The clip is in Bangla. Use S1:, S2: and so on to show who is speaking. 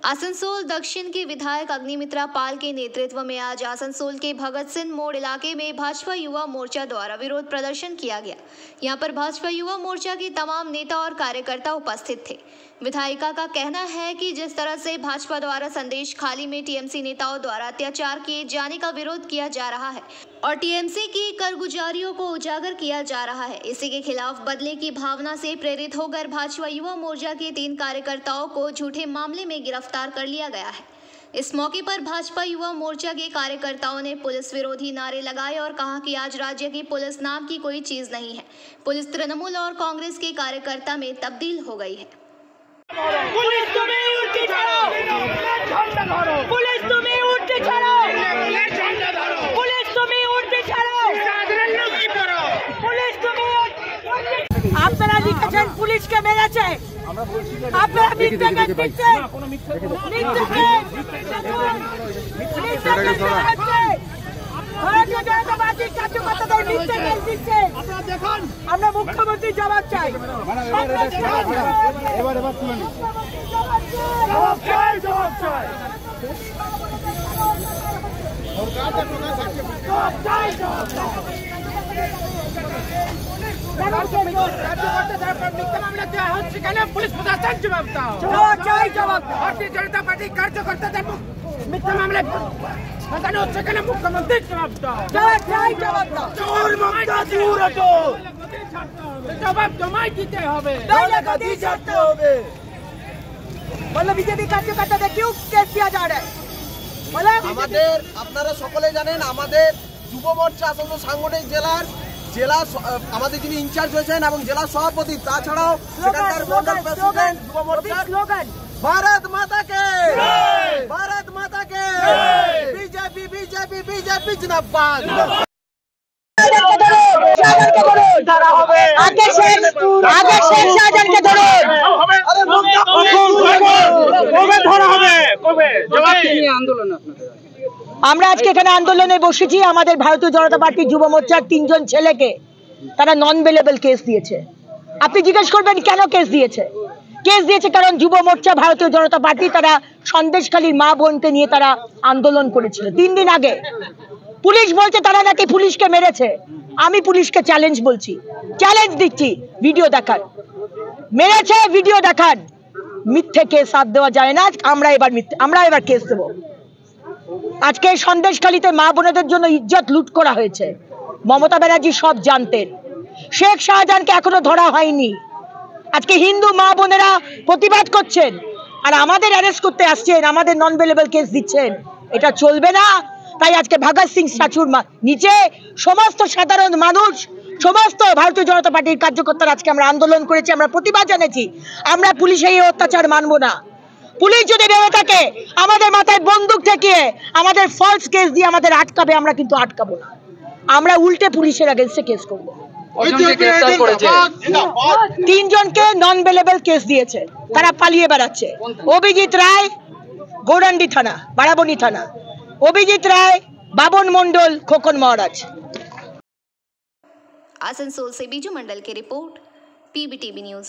S1: आसनसोल दक्षिण के विधायक अग्निमित्रा पाल के नेतृत्व में आज आसनसोल के भगत सिंह मोड़ इलाके में भाजपा युवा मोर्चा द्वारा विरोध प्रदर्शन किया गया। यहां पर भाजपा युवा मोर्चा के तमाम नेता और कार्यकर्ता उपस्थित थे। विधायिका का कहना है कि जिस तरह से भाजपा द्वारा संदेश खाली में टीएमसी नेताओं द्वारा अत्याचार किए जाने का विरोध किया जा रहा है और टीएमसी की कारगुजारियों को उजागर किया जा रहा है, इसी के खिलाफ बदले की भावना से प्रेरित होकर भाजपा युवा मोर्चा के 3 कार्यकर्ताओं को झूठे मामले में गिरफ्तार कर लिया गया है। इस मौके पर भाजपा युवा मोर्चा के कार्यकर्ताओं ने पुलिस विरोधी नारे लगाए और कहा कि आज राज्य की पुलिस नाम की कोई चीज नहीं है। पुलिस तृणमूल और कांग्रेस के कार्यकर्ता में तब्दील हो गई है।
S2: पुलिस तुम्हें उल्टी चढ़ाओ, पुलिस तुम्हें उल्टी चढ़ाओ, पुलिस तुम्हें उल्टी चढ़ाओ, पुलिस तुम्हें আপনারা লিখেছেন পুলিশকে মেরেছে, আপনারা মিথ্যাকে দিচ্ছেন, ভারতীয় জনতা পার্টির কার্যকর্তাদের মিথ্যাকে দিচ্ছে। আমরা মুখ্যমন্ত্রী জবাব চাই। এবার তুলে নিন, জবাব চাই, জবাব চাই, জবাব চাই, জবাব চাই। পুলিশ প্রশাসন জবাব দাও, জবাব চাই, জবাব। ভারতীয় জনতা পার্টির কার্যকর্তাদের মিথ্যা মামলায় ফাঁসানো হচ্ছে কেন? মুখ্যমন্ত্রী জবাব দাও, জবাব চাই, জবাব দাও। চোর মমতা দূর হটো, জবাব তোমায় দিতে হবে, গদি ছাড়তে হবে। বলো বিজেপি কার্যকর্তাদের কেউ কেস দেওয়া যায়?
S3: আমাদের আপনারা সকলে জানেন আমাদের যুব মোর্চা আসানসোল সাংগঠনিক জেলা আমাদের যিনি ইনচার্জ হয়েছেন এবং জেলা সভাপতি, তাছাড়াও সেখানকার মন্ডল প্রেসিডেন্ট যুব মোর্চার স্লোগান ভারত মাতা কে, ভারত মাতা কে, বিজেপি বিজেপি বিজেপি জিন্দাবাদ।
S4: আমরা আজকে এখানে আন্দোলনে বসেছি। আমাদের ভারতীয় জনতা পার্টির যুব মোর্চার 3 জন ছেলেকে তারা নন বেলেবল কেস দিয়েছে। আপনি জিজ্ঞেস করবেন কেন কেস দিয়েছে? কেস দিয়েছে কারণ যুব মোর্চা ভারতীয় জনতা পার্টি তারা সন্দেশখালীর মা বোনকে নিয়ে তারা আন্দোলন করেছিল 3 দিন আগে। পুলিশ বলছে তারা নাকি পুলিশকে মেরেছে। আমি পুলিশকে চ্যালেঞ্জ বলছি, চ্যালেঞ্জ দিচ্ছি, ভিডিও দেখান, মেরেছে ভিডিও দেখান। মিথ্যে কেস হাত দেওয়া যায় না। আমরা এবার কেস দেবো। আজকে সন্দেশখালীতে মা বোনেদের জন্য ইজ্জত লুট করা হয়েছে। মমতা ব্যানার্জি সব জানতেন। শেখ শাহজাহানকে এখনো ধরা হয়নি। আজকে হিন্দু মা বোনেরা প্রতিবাদ করছেন আর আমাদের অ্যারেস্ট করতে আসছেন, আমাদের নন বেলেবল কেস দিচ্ছেন। এটা চলবে না। তাই আজকে ভগৎ সিং স্ট্যাচুর নিচে সমস্ত সাধারণ মানুষ, সমস্ত ভারতীয় জনতা পার্টির কার্যকর্তারা আজকে আমরা আন্দোলন করেছি, আমরা প্রতিবাদ জানাচ্ছি। আমরা পুলিশের এই অত্যাচার মানবো না। পুলিশ যদি ভেবে থাকে আমাদের মাথায় বন্দুক ঠেকিয়ে আমাদের ফলস কেস দিয়ে আমাদের আটকাবে, আমরা কিন্তু আটকাবো না। আমরা উল্টে পুলিশের এগেইনস্টে কেস করব। 3 জনকে নন বেলেবল কেস দিয়েছে, তারা পালিয়ে বেড়াচ্ছে। অভিজিৎ রায়, গৌরান্ডি থানা, বারাবণী থানা। অভিজিৎ রায়, বাবন মন্ডল, খোকন মহারাজ।
S1: आसनसोल से बीजू मंडल की रिपोर्ट, पीबीटीवी न्यूज।